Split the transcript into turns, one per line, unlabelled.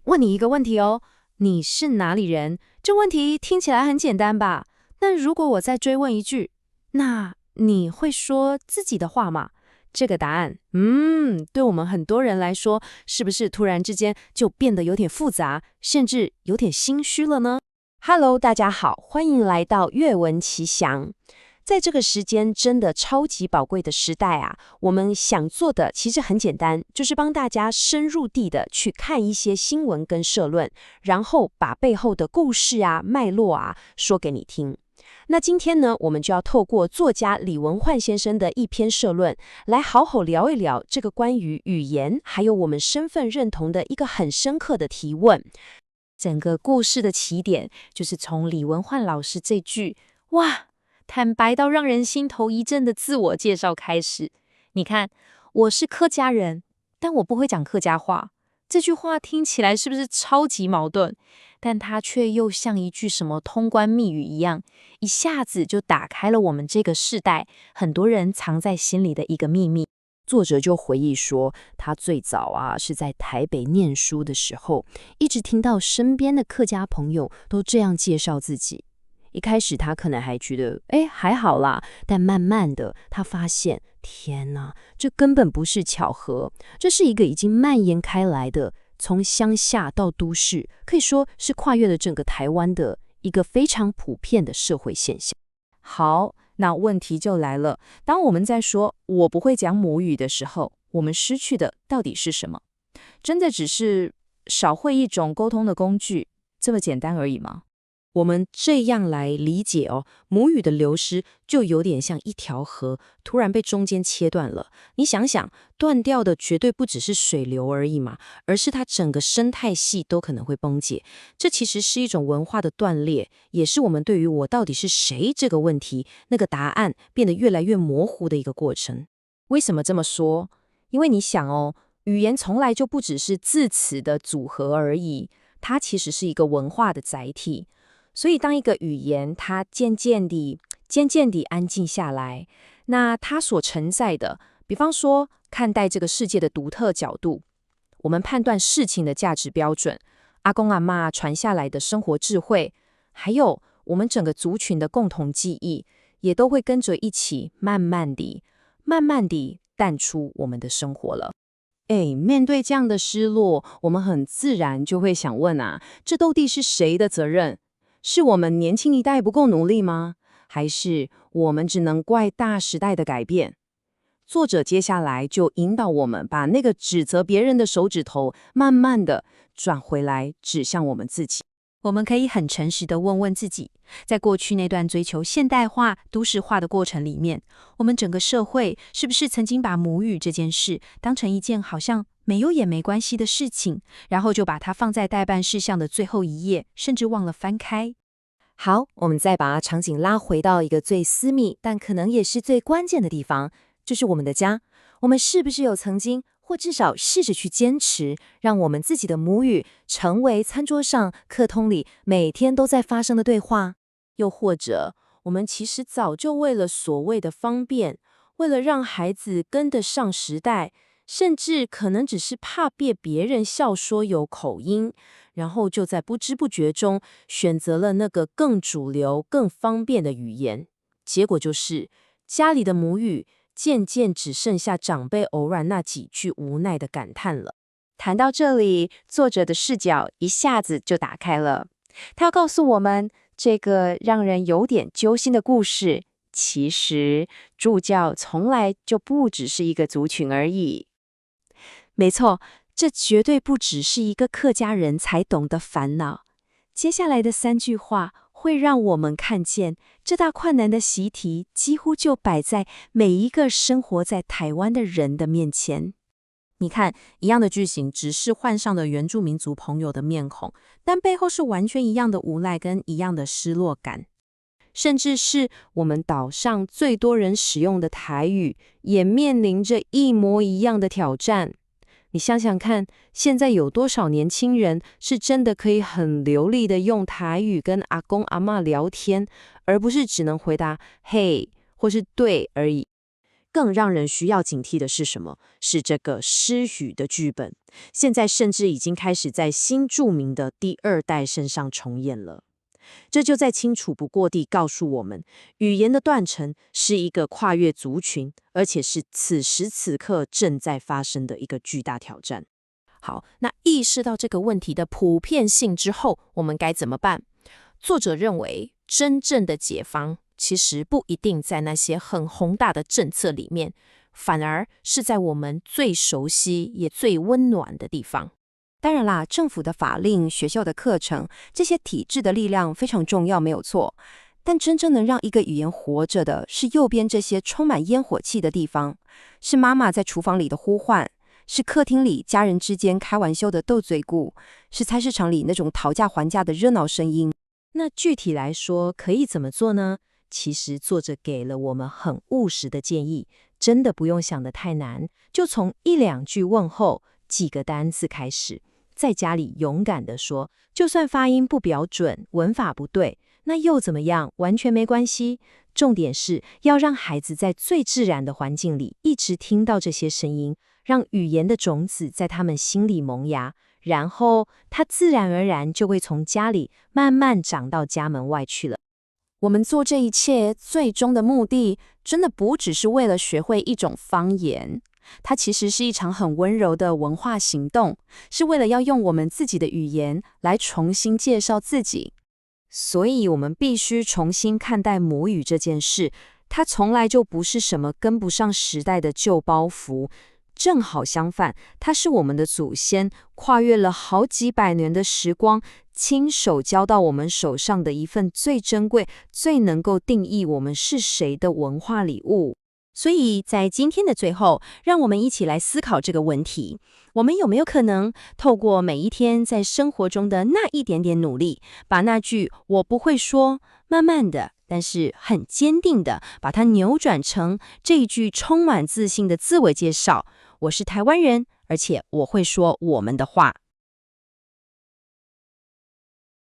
问你一个问题哦，你是哪里人？这问题听起来很简单吧？但如果我再追问一句，那你会说自己的话吗？这个答案，对我们很多人来说，是不是突然之间就变得有点复杂，甚至有点心虚了呢？
Hello，大家好，欢迎来到阅闻奇详。在这个时间真的超级宝贵的时代啊，我们想做的其实很简单，就是帮大家深入地的去看一些新闻跟社论，然后把背后的故事啊、脉络啊说给你听。那今天呢，我们就要透过作家李文焕先生的一篇社论，来好好聊一聊这个关于语言还有我们身份认同的一个很深刻的提问。
整个故事的起点就是从李文焕老师这句哇，坦白到让人心头一震的自我介绍开始。你看，我是客家人，但我不会讲客家话。这句话听起来是不是超级矛盾？但它却又像一句什么通关密语一样，一下子就打开了我们这个世代很多人藏在心里的一个秘密。
作者就回忆说，他最早是在台北念书的时候，一直听到身边的客家朋友都这样介绍自己。一开始他可能还觉得，还好啦，但慢慢的他发现，天哪，这根本不是巧合，这是一个已经蔓延开来的，从乡下到都市，可以说是跨越了整个台湾的一个非常普遍的社会现象。
好，那问题就来了，当我们在说我不会讲母语的时候，我们失去的到底是什么？真的只是少会一种沟通的工具，这么简单而已吗？
我们这样来理解母语的流失就有点像一条河突然被中间切断了。你想想，断掉的绝对不只是水流而已嘛，而是它整个生态系都可能会崩解。这其实是一种文化的断裂，也是我们对于我到底是谁这个问题那个答案变得越来越模糊的一个过程。
为什么这么说？因为你想语言从来就不只是字词的组合而已，它其实是一个文化的载体。所以当一个语言它渐渐地安静下来，那它所承载的，比方说看待这个世界的独特角度，我们判断事情的价值标准，阿公阿嬷传下来的生活智慧，还有我们整个族群的共同记忆，也都会跟着一起慢慢地淡出我们的生活了。
面对这样的失落，我们很自然就会想问这到底是谁的责任？是我们年轻一代不够努力吗？还是我们只能怪大时代的改变？作者接下来就引导我们把那个指责别人的手指头慢慢的转回来，指向我们自己。
我们可以很诚实地问问自己，在过去那段追求现代化、都市化的过程里面，我们整个社会是不是曾经把母语这件事当成一件好像没有也没关系的事情，然后就把它放在待办事项的最后一页，甚至忘了翻开？好，我们再把场景拉回到一个最私密，但可能也是最关键的地方，就是我们的家。我们是不是有曾经或至少试着去坚持，让我们自己的母语成为餐桌上、客通里每天都在发生的对话？又或者，我们其实早就为了所谓的方便，为了让孩子跟得上时代，甚至可能只是怕被别人笑说有口音，然后就在不知不觉中选择了那个更主流、更方便的语言。结果就是家里的母语渐渐只剩下长辈偶然那几句无奈的感叹了。谈到这里，作者的视角一下子就打开了。他要告诉我们，这个让人有点揪心的故事，其实助教从来就不只是一个族群而已。没错，这绝对不只是一个客家人才懂的烦恼。接下来的3句话会让我们看见，这大困难的习题几乎就摆在每一个生活在台湾的人的面前。你看，一样的句型，只是换上了原住民族朋友的面孔，但背后是完全一样的无奈跟一样的失落感。甚至是我们岛上最多人使用的台语，也面临着一模一样的挑战。你想想看，现在有多少年轻人是真的可以很流利的用台语跟阿公阿嬷聊天，而不是只能回答嘿或是对而已。
更让人需要警惕的是什么？是这个失语的剧本，现在甚至已经开始在新著名的第二代身上重演了。这就再清楚不过地告诉我们，语言的断层是一个跨越族群，而且是此时此刻正在发生的一个巨大挑战。
好，那意识到这个问题的普遍性之后，我们该怎么办？作者认为，真正的解方其实不一定在那些很宏大的政策里面，反而是在我们最熟悉也最温暖的地方。
当然啦，政府的法令、学校的课程，这些体制的力量非常重要，没有错。但真正能让一个语言活着的，是右边这些充满烟火气的地方，是妈妈在厨房里的呼唤，是客厅里家人之间开玩笑的斗嘴鼓，是菜市场里那种讨价还价的热闹声音。
那具体来说，可以怎么做呢？其实作者给了我们很务实的建议，真的不用想得太难，就从一两句问候、几个单字开始，在家里勇敢地说，就算发音不标准、文法不对，那又怎么样？完全没关系。重点是要让孩子在最自然的环境里一直听到这些声音，让语言的种子在他们心里萌芽，然后它自然而然就会从家里慢慢长到家门外去了。
我们做这一切最终的目的，真的不只是为了学会一种方言，它其实是一场很温柔的文化行动，是为了要用我们自己的语言来重新介绍自己。
所以我们必须重新看待母语这件事，它从来就不是什么跟不上时代的旧包袱，正好相反，它是我们的祖先跨越了好几百年的时光，亲手交到我们手上的一份最珍贵、最能够定义我们是谁的文化礼物。
所以在今天的最后，让我们一起来思考这个问题：我们有没有可能透过每一天在生活中的那一点点努力，把那句“我不会说”慢慢的，但是很坚定的把它扭转成这一句充满自信的自我介绍：我是台湾人，而且我会说我们的话。